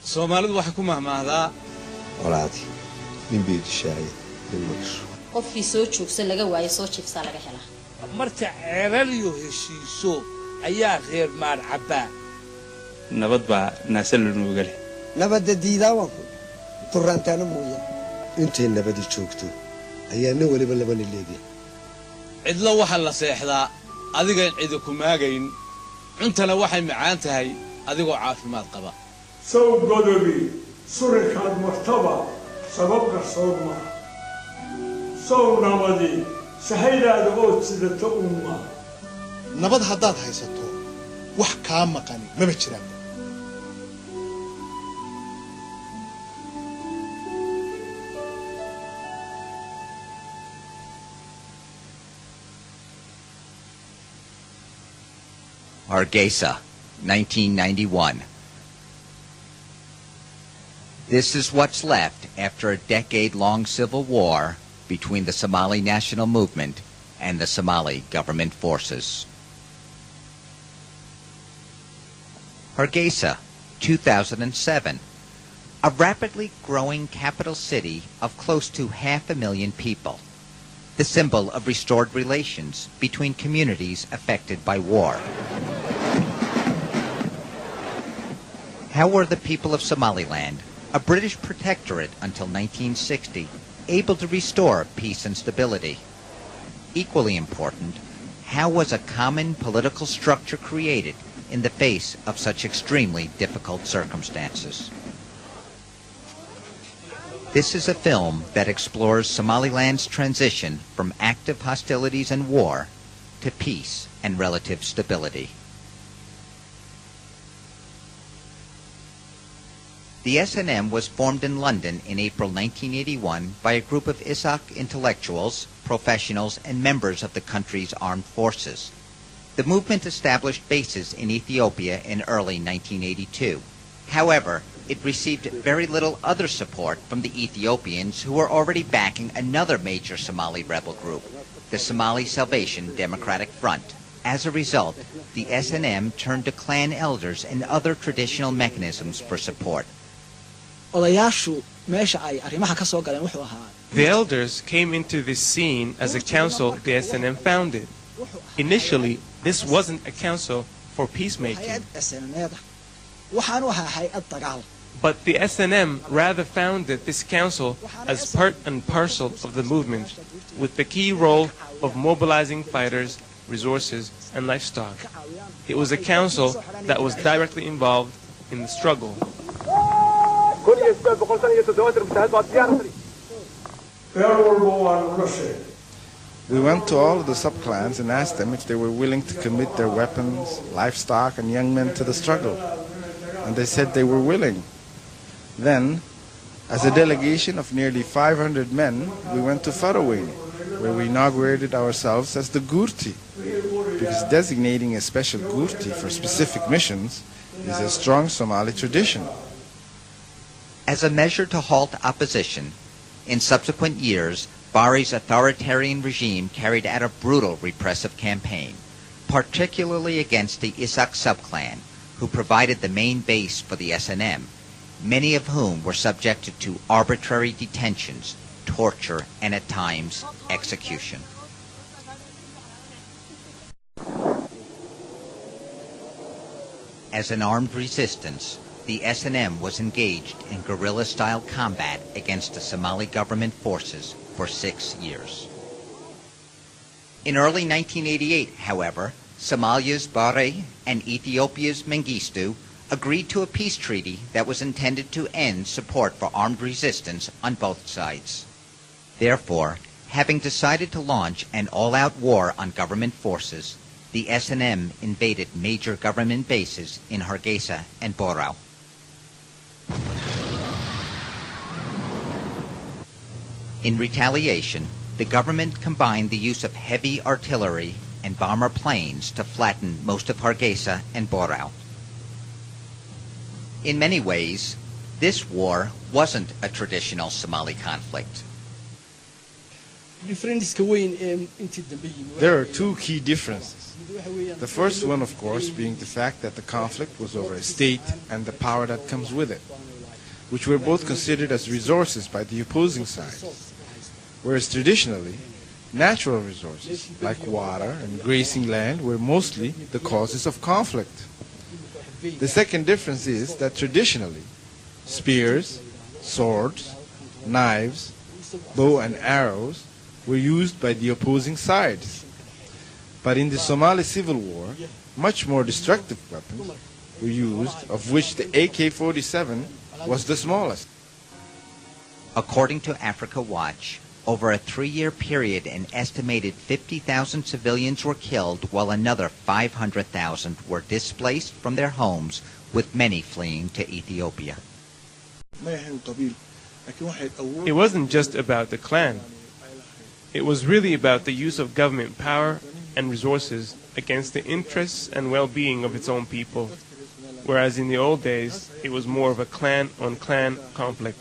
Somaliland waxay ku mahmahdaa walaati nin beed shaayay dalwaxsho qofkii soo joogsan laga waayo soo jiifsa laga helaa marka ceelaliyo heshiiso ayaa reer maar cabaa nabad baa naasal nuuga leh nabad diidaawan turantana mooya intay nabad joogto ayaa nin waliba laba leeyahay cidla waxa la seexdaa adiga cid ku maagayn cuntana waxay macaan tahay adigoo caafimaad qaba soo godobi surikaad martaba sababka sooma soo nabadi sahaydaada oo sidata umma nabad haddaad haysato wax ka maqan ma jiraan Hargeisa, 1991. This is what's left after a decade-long civil war between the Somali national movement and the Somali government forces. Hargeisa, 2007. A rapidly growing capital city of close to 500,000 people. The symbol of restored relations between communities affected by war. How were the people of Somaliland, a British protectorate until 1960, able to restore peace and stability? Equally important, how was a common political structure created in the face of such extremely difficult circumstances? This is a film that explores Somaliland's transition from active hostilities and war to peace and relative stability. The SNM was formed in London in April 1981 by a group of Isak intellectuals, professionals, and members of the country's armed forces. The movement established bases in Ethiopia in early 1982. However, it received very little other support from the Ethiopians, who were already backing another major Somali rebel group, the Somali Salvation Democratic Front. As a result, the SNM turned to clan elders and other traditional mechanisms for support. The elders came into this scene as a council the SNM founded. Initially, this wasn't a council for peacemaking. But the SNM rather founded this council as part and parcel of the movement, with the key role of mobilizing fighters, resources, and livestock. It was a council that was directly involved in the struggle. We went to all of the subclans and asked them if they were willing to commit their weapons, livestock, and young men to the struggle. And they said they were willing. Then, as a delegation of nearly 500 men, we went to Faraway, where we inaugurated ourselves as the Gurti, because designating a special Gurti for specific missions is a strong Somali tradition. As a measure to halt opposition, in subsequent years, Bari's authoritarian regime carried out a brutal repressive campaign, particularly against the Isak subclan, who provided the main base for the SNM, many of whom were subjected to arbitrary detentions, torture, and at times, execution. As an armed resistance, the SNM was engaged in guerrilla-style combat against the Somali government forces for 6 years. In early 1988, however, Somalia's Bari and Ethiopia's Mengistu agreed to a peace treaty that was intended to end support for armed resistance on both sides. Therefore, having decided to launch an all-out war on government forces, the SNM invaded major government bases in Hargeisa and Borao. In retaliation, the government combined the use of heavy artillery and bomber planes to flatten most of Hargeisa and Borao. In many ways, this war wasn't a traditional Somali conflict. There are two key differences. The first one, of course, being the fact that the conflict was over a state and the power that comes with it. which were both considered as resources by the opposing side, whereas traditionally, natural resources like water and grazing land were mostly the causes of conflict. The second difference is that traditionally, spears, swords, knives, bow and arrows were used by the opposing sides. But in the Somali Civil War, much more destructive weapons were used, of which the AK-47 was the smallest. According to Africa Watch, over a 3-year period, an estimated 50,000 civilians were killed, while another 500,000 were displaced from their homes, with many fleeing to Ethiopia. It wasn't just about the clan. It was really about the use of government power and resources against the interests and well-being of its own people, whereas in the old days, it was more of a clan-on-clan conflict.